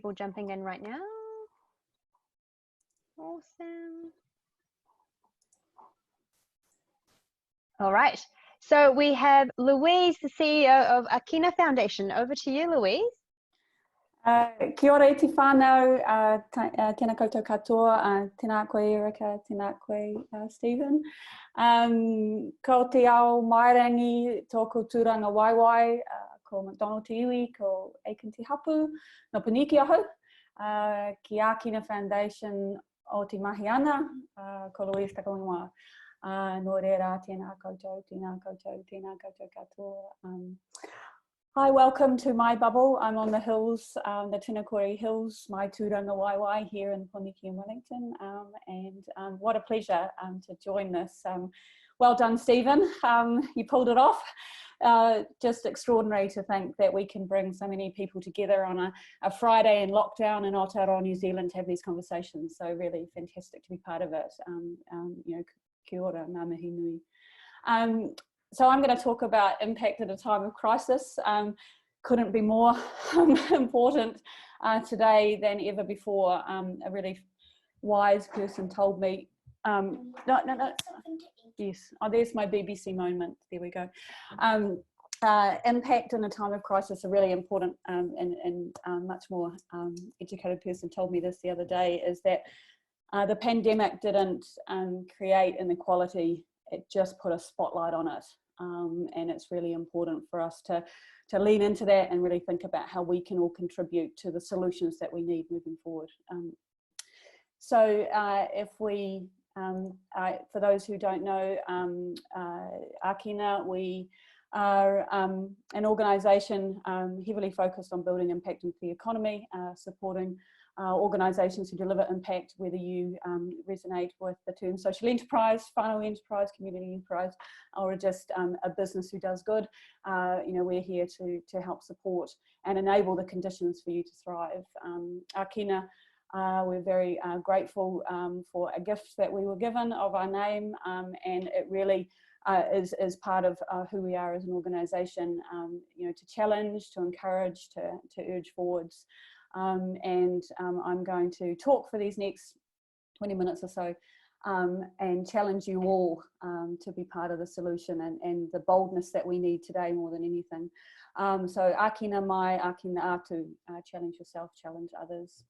people jumping in right now. Awesome. All right. So we have Louise, the CEO of Akina Foundation. Over to you, Louise. Kia ora e te whānau, tēnā koutou katoa, tēnā koe Erika, tēnā koe Stephen. Ko te ao mairangi tōku tūranga waiwai, ko McDonald Te Iwi, ko Aitken Te Hapu, no Paniki aho, ki Akina Foundation o te mahi ana, ko Louise Takaunga. Nō reira, tēnā koutou, tēnā koutou, tēnā koutou katoa. Hi, welcome to my bubble. I'm on the hills, the Tinakori Hills, my tūranga waiwai here in Poniki in Wellington, and what a pleasure to join this. Well done, Stephen. You pulled it off. Just extraordinary to think that we can bring so many people together on a Friday in lockdown in Aotearoa, New Zealand, to have these conversations. So really fantastic to be part of it. You know, kia ora, ngā mihi nui. So I'm going to talk about impact at a time of crisis. Couldn't be more important today than ever before. A really wise person told me, no. Yes, oh, there's my BBC moment. There we go. Impact in a time of crisis are really important, and much more educated person told me this the other day, is that the pandemic didn't create inequality, it just put a spotlight on it. And it's really important for us to lean into that and really think about how we can all contribute to the solutions that we need moving forward. So if we, for those who don't know, Akina, we are an organisation heavily focused on building impact into the economy, supporting organisations who deliver impact, whether you resonate with the term social enterprise, whānau enterprise, community enterprise, or just a business who does good. You know, we're here to help support and enable the conditions for you to thrive. Akina, we're very grateful for a gift that we were given of our name, and it really is part of who we are as an organisation, you know, to challenge, to encourage, to urge forwards. I'm going to talk for these next 20 minutes or so and challenge you all to be part of the solution and the boldness that we need today more than anything. So Akina mai, Akina atu, challenge yourself, challenge others.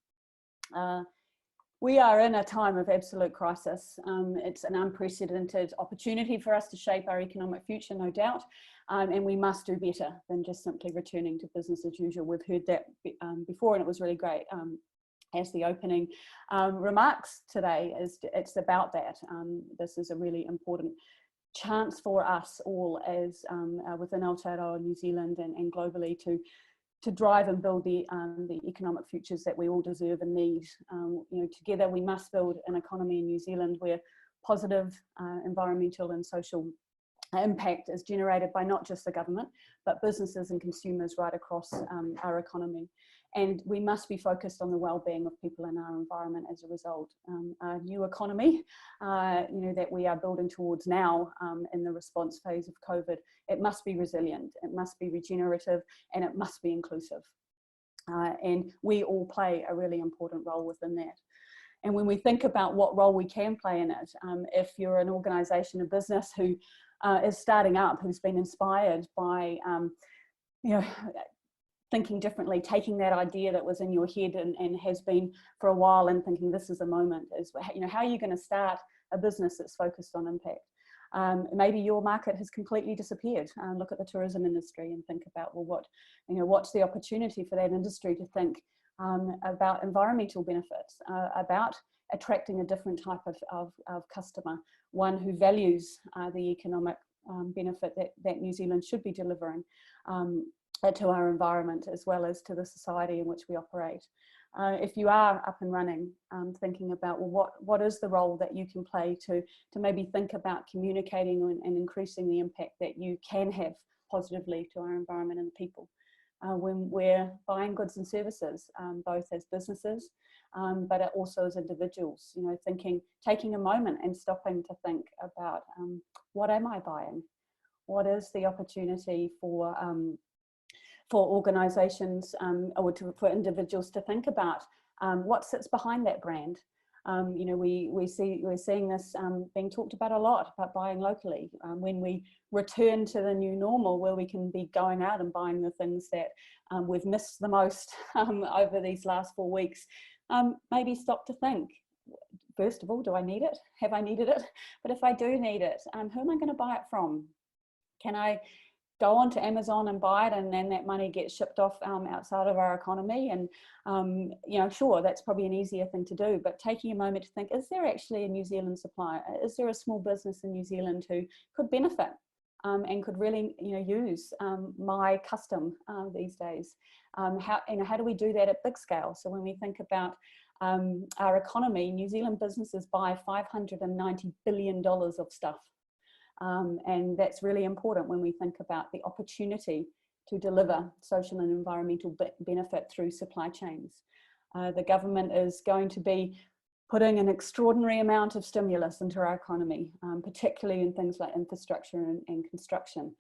We are in a time of absolute crisis. It's an unprecedented opportunity for us to shape our economic future, no doubt, and we must do better than just simply returning to business as usual. We've heard that before, and it was really great as the opening remarks today. It's about that. This is a really important chance for us all as within Aotearoa, New Zealand, and globally to drive and build the economic futures that we all deserve and need. You know, together we must build an economy in New Zealand where positive environmental and social impact is generated by not just the government, but businesses and consumers right across our economy. And we must be focused on the well-being of people in our environment as a result. Our new economy, you know, that we are building towards now in the response phase of COVID, it must be resilient, it must be regenerative, and it must be inclusive. And we all play a really important role within that. And when we think about what role we can play in it, if you're an organisation, a business who is starting up, who's been inspired by, you know, thinking differently, taking that idea that was in your head and has been for a while and thinking this is a moment, is, you know, how are you going to start a business that's focused on impact? Maybe your market has completely disappeared. Look at the tourism industry and think about, well, what, you know, what's the opportunity for that industry to think about environmental benefits, about attracting a different type of customer, one who values the economic benefit that New Zealand should be delivering to our environment as well as to the society in which we operate. If you are up and running, thinking about, well, what is the role that you can play to maybe think about communicating and increasing the impact that you can have positively to our environment and people. When we're buying goods and services, both as businesses, but also as individuals, you know, taking a moment and stopping to think about what am I buying? What is the opportunity for for organisations or for individuals to think about what sits behind that brand. You know, we're seeing this being talked about a lot, about buying locally. When we return to the new normal, where we can be going out and buying the things that we've missed the most over these last 4 weeks, maybe stop to think, first of all, do I need it? Have I needed it? But if I do need it, who am I going to buy it from? Can I go onto Amazon and buy it, and then that money gets shipped off outside of our economy? And you know, sure, that's probably an easier thing to do, but taking a moment to think, is there actually a New Zealand supplier? Is there a small business in New Zealand who could benefit and could really, you know, use my custom these days? How do we do that at big scale? So when we think about our economy, New Zealand businesses buy $590 billion of stuff. And that's really important when we think about the opportunity to deliver social and environmental benefit through supply chains. The government is going to be putting an extraordinary amount of stimulus into our economy, particularly in things like infrastructure and construction.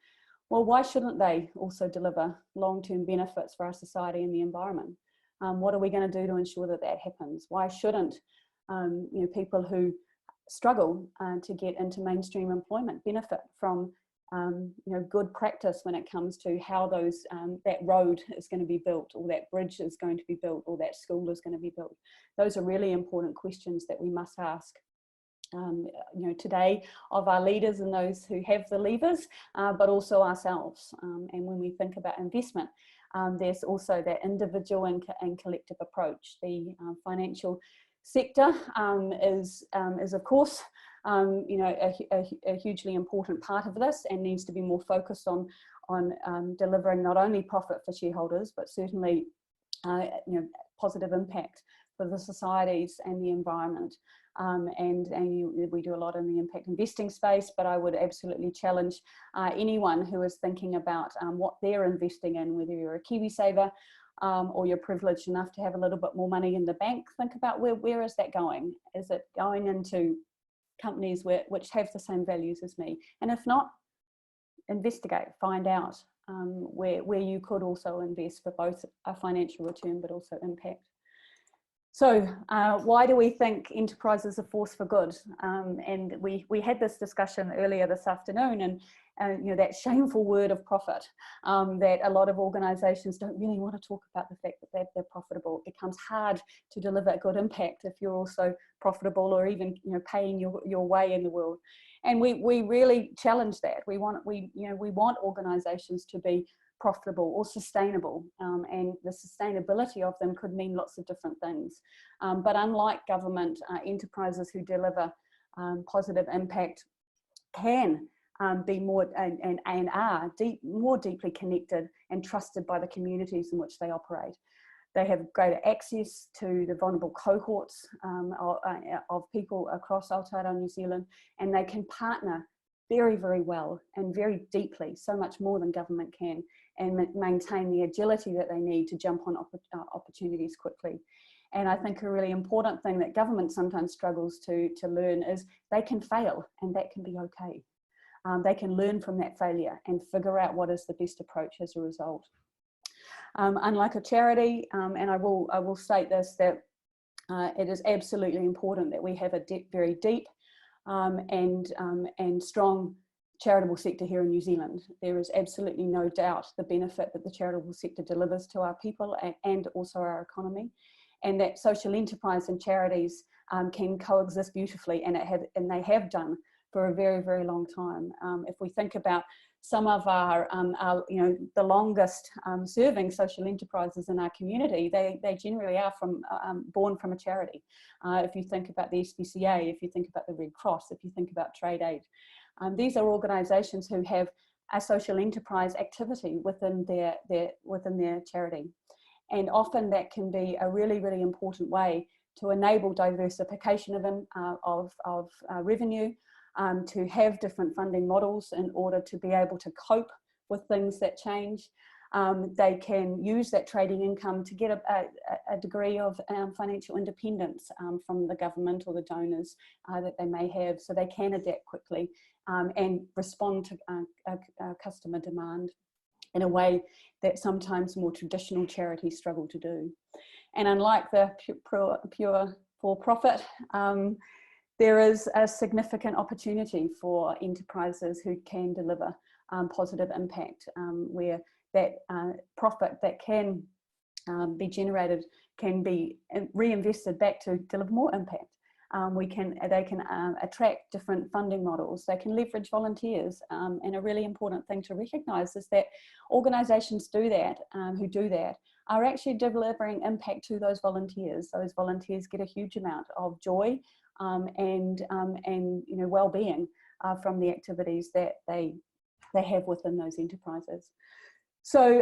Well, why shouldn't they also deliver long-term benefits for our society and the environment? What are we going to do to ensure that that happens? Why shouldn't you know, people who struggle to get into mainstream employment benefit from you know, good practice when it comes to how those that road is going to be built, or that bridge is going to be built, or that school is going to be built? Those are really important questions that we must ask you know, today, of our leaders and those who have the levers, but also ourselves. And when we think about investment, there's also that individual and collective approach. The financial sector is of course you know, a hugely important part of this, and needs to be more focused on delivering not only profit for shareholders, but certainly you know, positive impact for the societies and the environment. We do a lot in the impact investing space, but I would absolutely challenge anyone who is thinking about what they're investing in, whether you're a KiwiSaver or you're privileged enough to have a little bit more money in the bank. Think about where is that going? Is it going into companies which have the same values as me? And if not, investigate, find out where you could also invest for both a financial return but also impact. So why do we think enterprise is a force for good? And we had this discussion earlier this afternoon, and you know, that shameful word of profit, that a lot of organisations don't really want to talk about, the fact that they're profitable. It becomes hard to deliver good impact if you're also profitable, or even, you know, paying your way in the world. And we really challenge that. We want organisations to be profitable or sustainable, and the sustainability of them could mean lots of different things. But unlike government, enterprises who deliver positive impact can be more and are more deeply connected and trusted by the communities in which they operate. They have greater access to the vulnerable cohorts of people across Aotearoa New Zealand, and they can partner very, very well and very deeply, so much more than government can, and maintain the agility that they need to jump on opportunities quickly. And I think a really important thing that government sometimes struggles to learn is they can fail, and that can be okay. They can learn from that failure and figure out what is the best approach as a result. Unlike a charity, and I will state this, that it is absolutely important that we have a very deep and strong charitable sector here in New Zealand. There is absolutely no doubt the benefit that the charitable sector delivers to our people and also our economy, and that social enterprise and charities can coexist beautifully, and they have done for a very, very long time. If we think about some of our you know, the longest serving social enterprises in our community, they generally are born from a charity. If you think about the SPCA, if you think about the Red Cross, if you think about Trade Aid, these are organisations who have a social enterprise activity within their charity, and often that can be a really, really important way to enable diversification of revenue, to have different funding models in order to be able to cope with things that change. They can use that trading income to get a degree of financial independence from the government or the donors that they may have, so they can adapt quickly and respond to customer demand. in a way that sometimes more traditional charities struggle to do. And unlike the pure for-profit, there is a significant opportunity for enterprises who can deliver positive impact, where that profit that can be generated can be reinvested back to deliver more impact. They can attract different funding models, they can leverage volunteers, and a really important thing to recognise is that organisations who do that are actually delivering impact to those volunteers. Those volunteers get a huge amount of joy and well-being from the activities that they have within those enterprises. So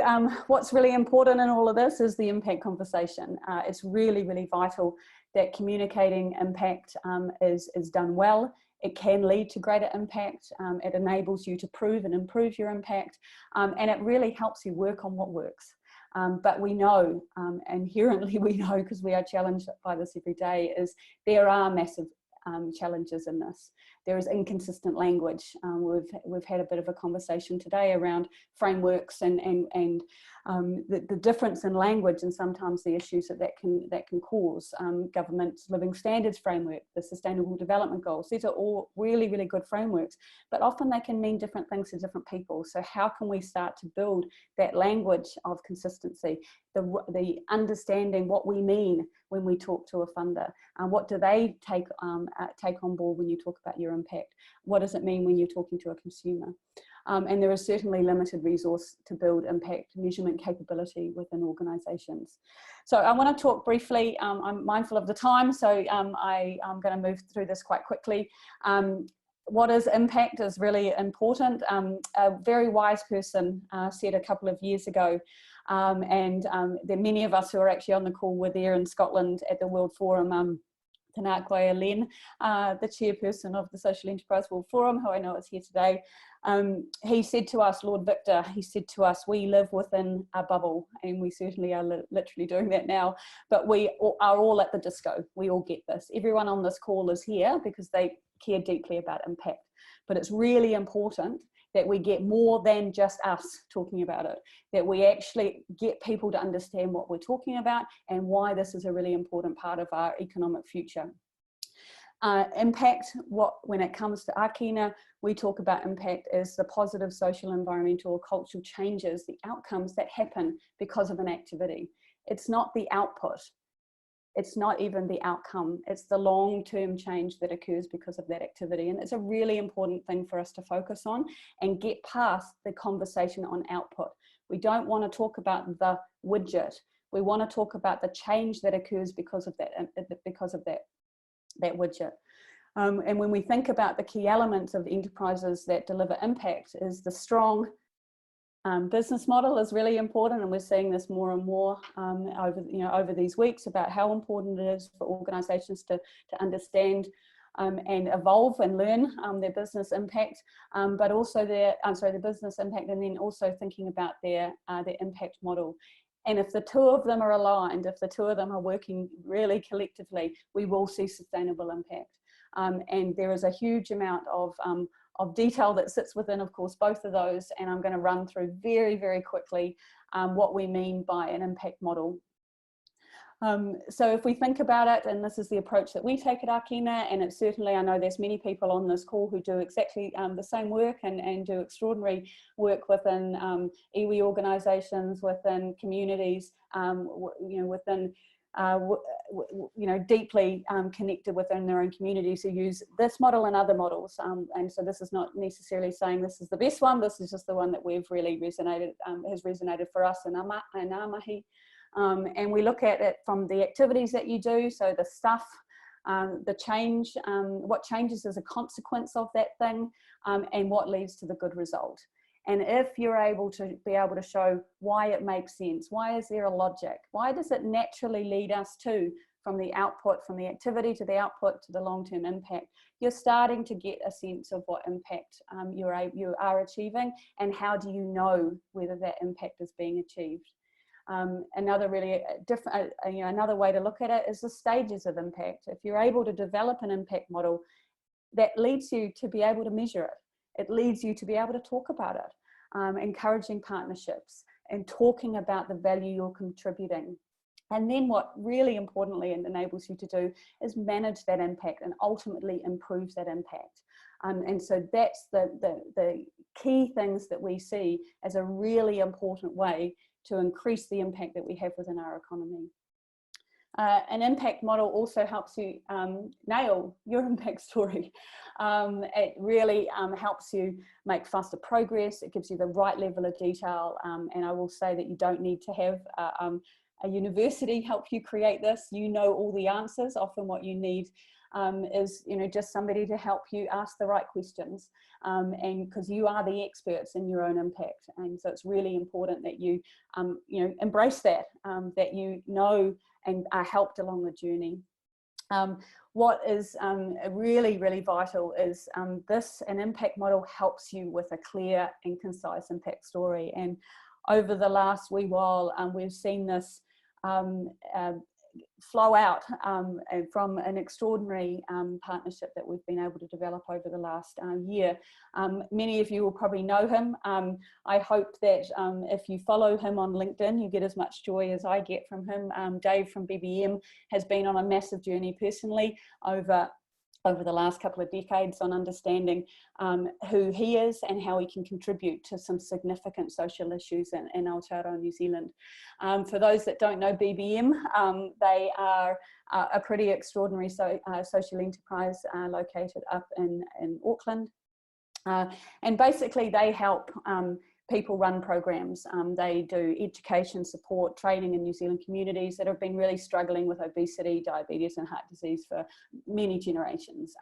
what's really important in all of this is the impact conversation. It's really, really vital that communicating impact is done well. It can lead to greater impact. It enables you to prove and improve your impact, and it really helps you work on what works. But we know, inherently we know, because we are challenged by this every day, is there are massive challenges in this. There is inconsistent language. We've had a bit of a conversation today around frameworks and the difference in language and sometimes the issues that can cause. Government's Living Standards Framework, the Sustainable Development Goals, these are all really, really good frameworks, but often they can mean different things to different people. So how can we start to build that language of consistency, the understanding what we mean when we talk to a funder, what do they take on board when you talk about your impact? What does it mean when you're talking to a consumer? And there is certainly limited resource to build impact measurement capability within organisations. So I want to talk briefly, I'm mindful of the time, so I'm going to move through this quite quickly. What is impact is really important. A very wise person said a couple of years ago, and there are many of us who are actually on the call were there in Scotland at the World Forum. Tanakwa Len, the chairperson of the Social Enterprise World Forum, who I know is here today, he said to us, Lord Victor, he said to us, we live within a bubble, and we certainly are literally doing that now, but we are all at the disco. We all get this. Everyone on this call is here because they care deeply about impact, but it's really important that we get more than just us talking about it, that we actually get people to understand what we're talking about and why this is a really important part of our economic future. Impact, when it comes to Akina, we talk about impact as the positive social, environmental, or cultural changes, the outcomes that happen because of an activity. It's not the output. It's not even the outcome, it's the long-term change that occurs because of that activity. And it's a really important thing for us to focus on and get past the conversation on output. We don't want to talk about the widget. We want to talk about the change that occurs because of that widget. And when we think about the key elements of enterprises that deliver impact, is the strong business model is really important, and we're seeing this more and more over these weeks about how important it is for organisations to understand and evolve and learn their business impact, but also their business impact, and then also thinking about their impact model. And if the two of them are aligned, if the two of them are working really collectively, we will see sustainable impact. And there is a huge amount of detail that sits within, of course, both of those. And I'm going to run through very, very quickly what we mean by an impact model. So if we think about it, and this is the approach that we take at Akina, and it's certainly, I know there's many people on this call who do exactly the same work and do extraordinary work within iwi organisations, within communities, within deeply connected within their own communities, who use this model and other models. And so this is not necessarily saying this is the best one, this is just the one that we've really has resonated for us in our mahi. And we look at it from the activities that you do, so the stuff, the change, what changes as a consequence of that thing, and what leads to the good result. And if you're able to show why it makes sense, why is there a logic, why does it naturally lead us to, from the output, from the activity to the output to the long-term impact, you're starting to get a sense of what impact you are achieving, and how do you know whether that impact is being achieved. Another really different, another way to look at it is the stages of impact. If you're able to develop an impact model, that leads you to be able to measure it. It leads you to be able to talk about it. encouraging partnerships, and talking about the value you're contributing. And then what really importantly it enables you to do is manage that impact and ultimately improve that impact. And so that's the key things that we see as a really important way to increase the impact that we have within our economy. An impact model also helps you nail your impact story. It really helps you make faster progress. It gives you the right level of detail. And I will say that you don't need to have a university help you create this. You know all the answers. Often what you need is, you know, just somebody to help you ask the right questions, and because you are the experts in your own impact. And so it's really important that you, you know, embrace that, that you know and are helped along the journey. What is really, really vital is an impact model helps you with a clear and concise impact story. And over the last wee while, we've seen this flow out from an extraordinary partnership that we've been able to develop over the last year. Many of you will probably know him. I hope that if you follow him on LinkedIn, you get as much joy as I get from him. Dave from BBM has been on a massive journey personally over the last couple of decades on understanding who he is and how he can contribute to some significant social issues in Aotearoa, New Zealand. For those that don't know BBM, they are a pretty extraordinary social enterprise located up in Auckland. And basically they help people run programs. They do education, support, training in New Zealand communities that have been really struggling with obesity, diabetes and heart disease for many generations.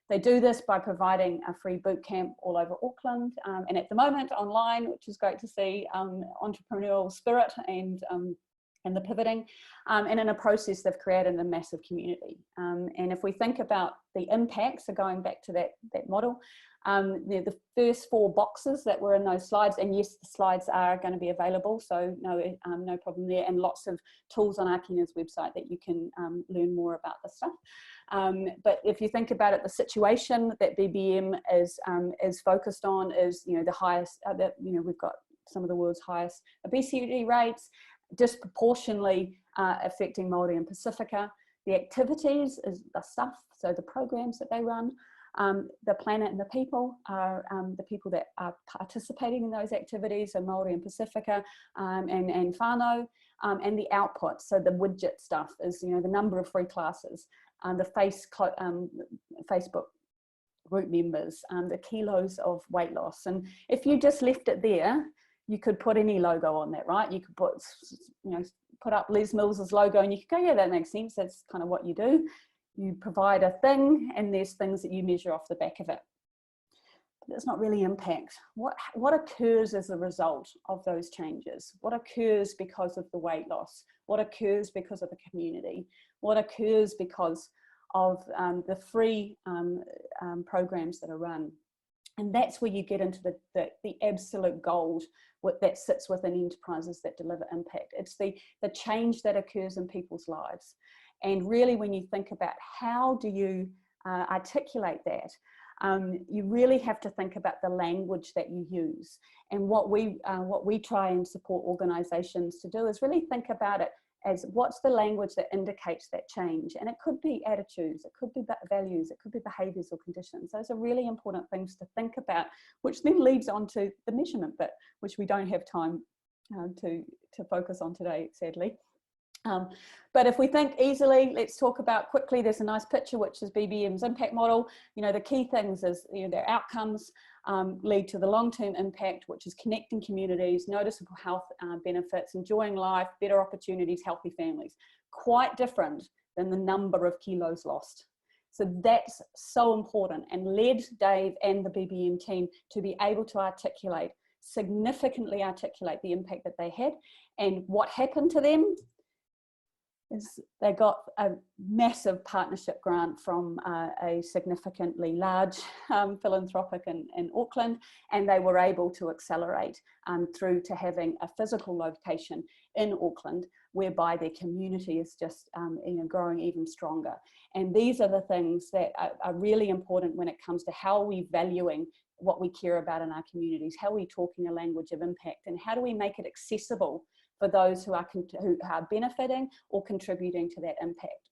They do this by providing a free boot camp all over Auckland, and at the moment online, which is great to see, entrepreneurial spirit and the pivoting, and in a process they've created a massive community. And if we think about the impact, so going back to that model, the first 4 boxes that were in those slides, and yes, the slides are going to be available, so no problem there, and lots of tools on Akina's website that you can learn more about this stuff. But if you think about it, the situation that BBM is focused on is, you know, the highest, you know, we've got some of the world's highest obesity rates, disproportionately affecting Māori and Pacifica. The activities is the stuff, so the programs that they run. The planet and the people are the people that are participating in those activities, so Māori and Pacifica, and whānau, and the output, so the widget stuff is, you know, the number of free classes, the Facebook group members, the kilos of weight loss. And if you just left it there, you could put any logo on that, right? You could put, you know, put up Les Mills's logo and you could go, yeah, that makes sense. That's kind of what you do. You provide a thing and there's things that you measure off the back of it. But it's not really impact. What occurs as a result of those changes? What occurs because of the weight loss? What occurs because of the community? What occurs because of the free programs that are run? And that's where you get into the absolute gold that sits within enterprises that deliver impact. It's the change that occurs in people's lives. And really, when you think about how do you articulate that, you really have to think about the language that you use. And what we try and support organisations to do is really think about it as what's the language that indicates that change. And it could be attitudes, it could be values, it could be behaviours or conditions. Those are really important things to think about, which then leads on to the measurement bit, which we don't have time to focus on today, sadly. But if we think easily, let's talk about quickly, there's a nice picture, which is BBM's impact model. You know, the key things is, you know, their outcomes lead to the long-term impact, which is connecting communities, noticeable health benefits, enjoying life, better opportunities, healthy families. Quite different than the number of kilos lost. So that's so important, and led Dave and the BBM team to be able to significantly articulate the impact that they had. And what happened to them is they got a massive partnership grant from a significantly large philanthropic in Auckland, and they were able to accelerate through to having a physical location in Auckland, whereby their community is just you know, growing even stronger. And these are the things that are really important when it comes to how we're valuing what we care about in our communities? How are we talking a language of impact, and how do we make it accessible for those who are benefiting or contributing to that impact?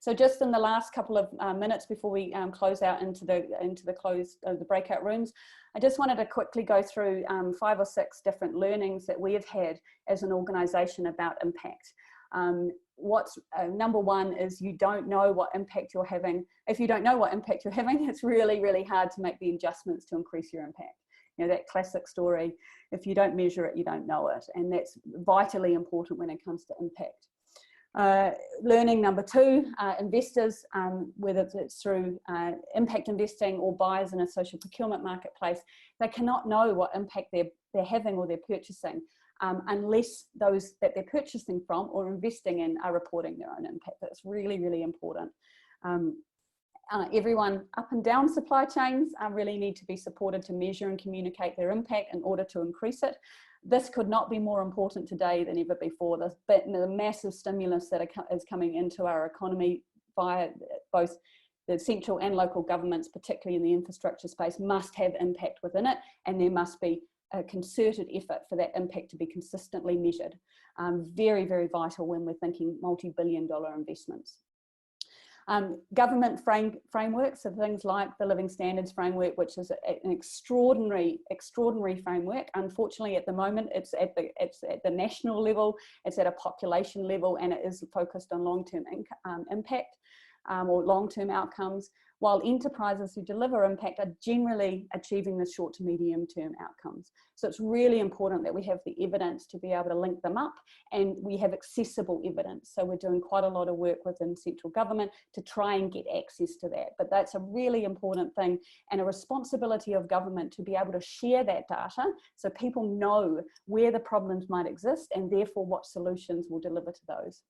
So just in the last couple of minutes before we close out into the breakout rooms, I just wanted to quickly go through 5 or 6 different learnings that we have had as an organisation about impact. Number one is you don't know what impact you're having. If you don't know what impact you're having, it's really, really hard to make the adjustments to increase your impact. You know, that classic story, if you don't measure it, you don't know it. And that's vitally important when it comes to impact. Learning number 2, investors, whether it's through impact investing or buyers in a social procurement marketplace, they cannot know what impact they're having or they're purchasing unless those that they're purchasing from or investing in are reporting their own impact. That's really, really important. Everyone up and down supply chains really need to be supported to measure and communicate their impact in order to increase it. This could not be more important today than ever before. The massive stimulus that is coming into our economy via both the central and local governments, particularly in the infrastructure space, must have impact within it, and there must be a concerted effort for that impact to be consistently measured. Very, very vital when we're thinking multi-billion-dollar investments. Government frameworks, so things like the Living Standards Framework, which is an extraordinary framework. Unfortunately, at the moment, it's at the national level, it's at a population level, and it is focused on long-term impact or long-term outcomes, while enterprises who deliver impact are generally achieving the short to medium-term outcomes. So it's really important that we have the evidence to be able to link them up, and we have accessible evidence. So we're doing quite a lot of work within central government to try and get access to that. But that's a really important thing and a responsibility of government to be able to share that data so people know where the problems might exist and therefore what solutions will deliver to those.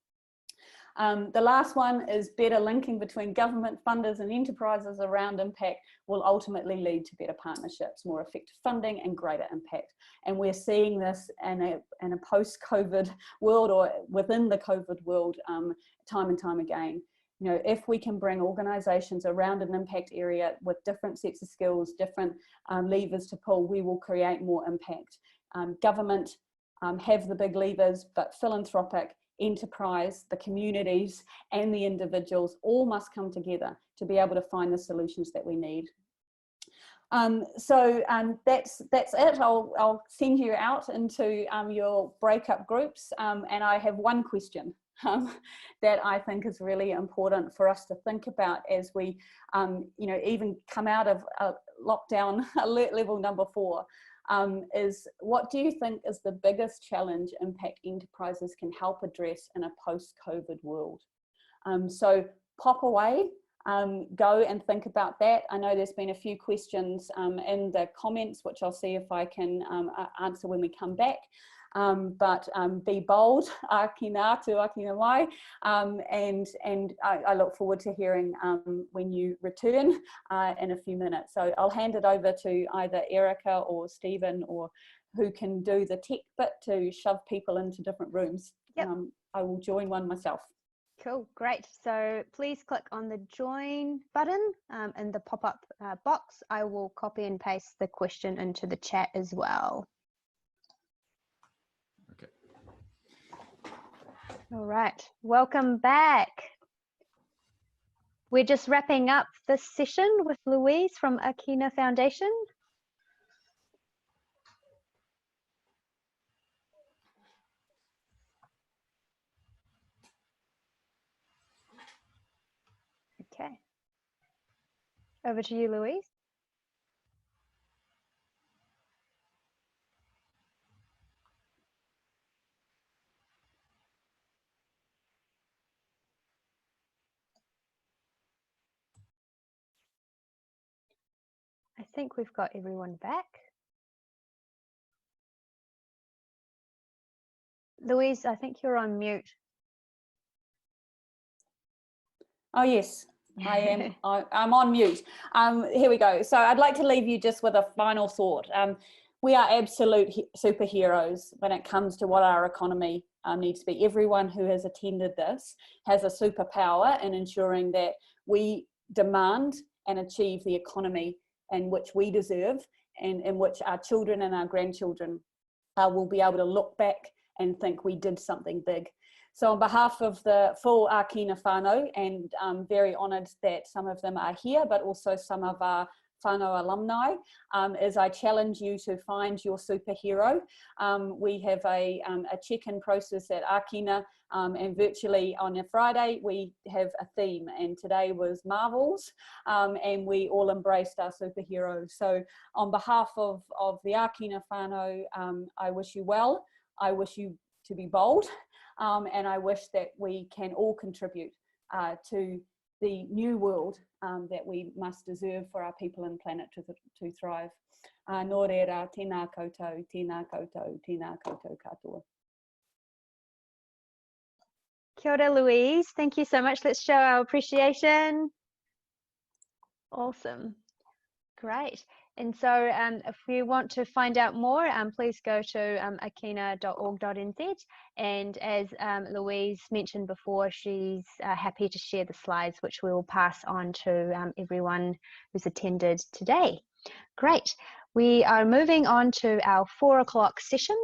The last one is better linking between government funders and enterprises around impact will ultimately lead to better partnerships, more effective funding and greater impact. And we're seeing this in a post-COVID world or within the COVID world time and time again. You know, if we can bring organisations around an impact area with different sets of skills, different levers to pull, we will create more impact. Government have the big levers, but philanthropic, enterprise, the communities and the individuals all must come together to be able to find the solutions that we need. That's it. I'll send you out into your breakup groups, and I have one question that I think is really important for us to think about as we you know, even come out of lockdown alert level number 4. Is what do you think is the biggest challenge impact enterprises can help address in a post-COVID world? So pop away, go and think about that. I know there's been a few questions in the comments, which I'll see if I can answer when we come back. But be bold, aki ngā tu aki ngā mai, and I look forward to hearing when you return in a few minutes. So I'll hand it over to either Erica or Stephen, or who can do the tech bit to shove people into different rooms. Yep. I will join one myself. Cool, great. So please click on the join button in the pop-up box. I will copy and paste the question into the chat as well. All right, welcome back. We're just wrapping up this session with Louise from Akina Foundation. Okay, over to you, Louise. I think we've got everyone back. Louise, I think you're on mute. Oh yes, I am. I'm on mute. Here we go. So I'd like to leave you just with a final thought. We are absolute superheroes when it comes to what our economy needs to be. Everyone who has attended this has a superpower in ensuring that we demand and achieve the economy and which we deserve, and in which our children and our grandchildren will be able to look back and think we did something big. So on behalf of the full Ākina whānau, and I'm very honoured that some of them are here, but also some of our whānau alumni, is I challenge you to find your superhero. We have a check-in process at Ākina, and virtually on a Friday we have a theme, and today was Marvels, and we all embraced our superhero. So on behalf of the Ākina whānau, I wish you well, I wish you to be bold, and I wish that we can all contribute to the new world that we must deserve for our people and planet to thrive. Nō reira, tēnā koutou, tēnā koutou, tēnā koutou katoa. Kia ora, Louise. Thank you so much. Let's show our appreciation. Awesome. Great. And so if you want to find out more, please go to akina.org.nz. And as Louise mentioned before, she's happy to share the slides, which we will pass on to everyone who's attended today. Great. We are moving on to our 4 o'clock session.